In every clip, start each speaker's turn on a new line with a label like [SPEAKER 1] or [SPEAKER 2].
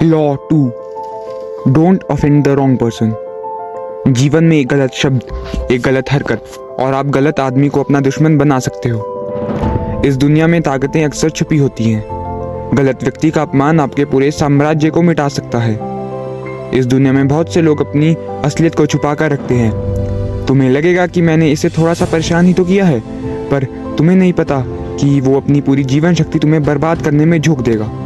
[SPEAKER 1] Law 2, don't offend the wrong person. जीवन में एक गलत शब्द, एक गलत हरकत और आप गलत आदमी को अपना दुश्मन बना सकते हो। इस दुनिया में ताकतें अक्सर छुपी होती हैं। गलत व्यक्ति का अपमान आपके पूरे साम्राज्य को मिटा सकता है। इस दुनिया में बहुत से लोग अपनी असलियत को छुपा कर रखते हैं। तुम्हें लगेगा कि मैंने इसे थोड़ा सा परेशान ही तो किया है, पर तुम्हें नहीं पता कि वो अपनी पूरी जीवन शक्ति तुम्हें बर्बाद करने में झोंक देगा।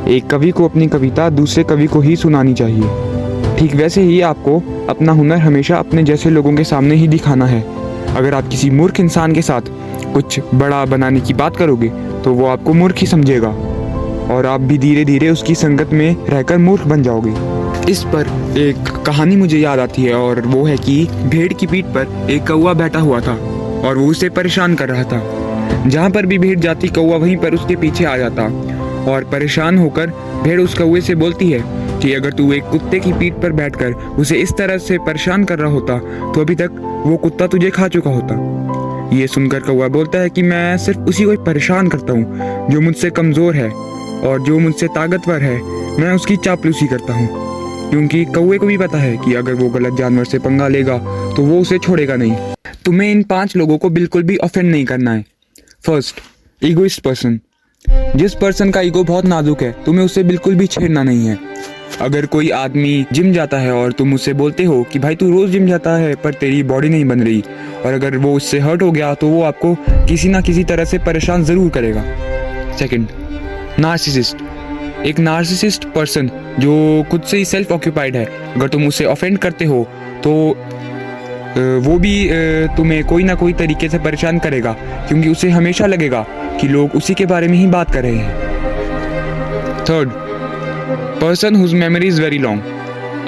[SPEAKER 1] एक कवि को अपनी कविता दूसरे कवि को ही सुनानी चाहिए। ठीक वैसे ही आपको अपना हुनर हमेशा अपने जैसे लोगों के सामने ही दिखाना है। अगर आप किसी मूर्ख इंसान के साथ कुछ बड़ा बनाने की बात करोगे तो वो आपको मूर्ख ही समझेगा और आप भी धीरे धीरे उसकी संगत में रहकर मूर्ख बन जाओगे। इस पर एक कहानी मुझे याद आती है और वो है कि भेड़ की पीठ पर एक कौवा बैठा हुआ था और वो उसे परेशान कर रहा था। जहाँ पर भी भेड़ जाती कौवा वहीं पर उसके पीछे आ जाता और परेशान होकर भेड़ उस कौवे से बोलती है कि अगर तू एक कुत्ते की पीठ पर बैठकर उसे इस तरह से परेशान कर रहा होता तो अभी तक वो कुत्ता तुझे खा चुका होता। ये सुनकर कौवा बोलता है कि मैं सिर्फ उसी को परेशान करता हूँ जो मुझसे कमज़ोर है और जो मुझसे ताकतवर है मैं उसकी चापलूसी करता हूँ, क्योंकि कौवे को भी पता है कि अगर वो गलत जानवर से पंगा लेगा तो वो उसे छोड़ेगा नहीं। तुम्हें इन 5 लोगों को बिल्कुल भी ऑफेंड नहीं करना है। First, egoist person. जिस पर्सन का ईगो बहुत नाजुक है तुम्हें उसे बिल्कुल भी छेड़ना नहीं है। अगर कोई आदमी जिम जाता है और तुम उससे बोलते हो कि भाई तू रोज जिम जाता है पर तेरी बॉडी नहीं बन रही, और अगर वो उससे हर्ट हो गया तो वो आपको किसी ना किसी तरह से परेशान जरूर करेगा। Second, narcissist. एक नार्सिसिस्ट पर्सन जो खुद से ही सेल्फ ऑक्यूपाइड है, अगर तुम उसे ऑफेंड करते हो तो वो भी तुम्हें कोई ना कोई तरीके से परेशान करेगा, क्योंकि उसे हमेशा लगेगा कि लोग उसी के बारे में ही बात कर रहे हैं। Third, person whose memory is very long.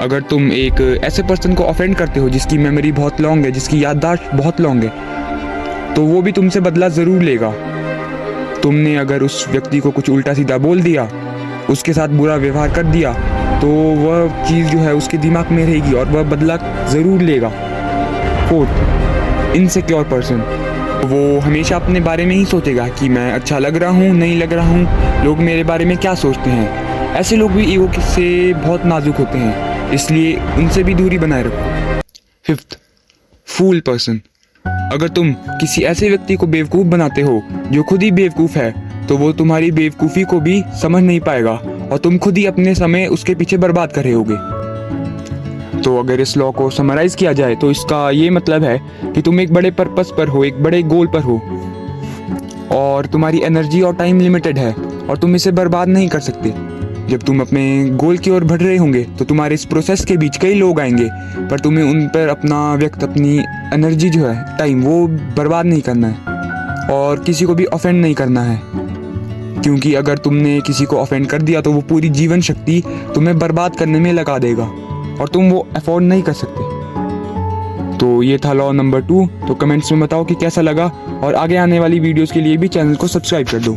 [SPEAKER 1] अगर तुम एक ऐसे पर्सन को ऑफेंड करते हो जिसकी मेमोरी बहुत लॉन्ग है, जिसकी याददाश्त बहुत लॉन्ग है, तो वो भी तुमसे बदला ज़रूर लेगा। तुमने अगर उस व्यक्ति को कुछ उल्टा सीधा बोल दिया, उसके साथ बुरा व्यवहार कर दिया, तो वह चीज़ जो है उसके दिमाग में रहेगी और वह बदला ज़रूर लेगा। Fourth, insecure person. वो हमेशा अपने बारे में ही सोचेगा कि मैं अच्छा लग रहा हूँ, नहीं लग रहा हूँ, लोग मेरे बारे में क्या सोचते हैं। ऐसे लोग भी ईगो से बहुत नाजुक होते हैं, इसलिए उनसे भी दूरी बनाए रखो। Fifth, fool person. अगर तुम किसी ऐसे व्यक्ति को बेवकूफ़ बनाते हो जो खुद ही बेवकूफ़ है, तो वो तुम्हारी बेवकूफ़ी को भी समझ नहीं पाएगा और तुम खुद ही अपने समय उसके पीछे बर्बाद कर रहे होगे। तो अगर इस लॉ को समराइज किया जाए तो इसका ये मतलब है कि तुम एक बड़े पर्पस पर हो, एक बड़े गोल पर हो और तुम्हारी एनर्जी और टाइम लिमिटेड है और तुम इसे बर्बाद नहीं कर सकते। जब तुम अपने गोल की ओर बढ़ रहे होंगे तो तुम्हारे इस प्रोसेस के बीच कई लोग आएंगे, पर तुम्हें उन पर अपनी एनर्जी जो है, टाइम, वो बर्बाद नहीं करना है और किसी को भी ऑफेंड नहीं करना है, क्योंकि अगर तुमने किसी को ऑफेंड कर दिया तो वो पूरी जीवन शक्ति तुम्हें बर्बाद करने में लगा देगा और तुम वो अफोर्ड नहीं कर सकते। तो ये था लॉ नंबर 2। तो कमेंट्स में बताओ कि कैसा लगा और आगे आने वाली वीडियोस के लिए भी चैनल को सब्सक्राइब कर दो।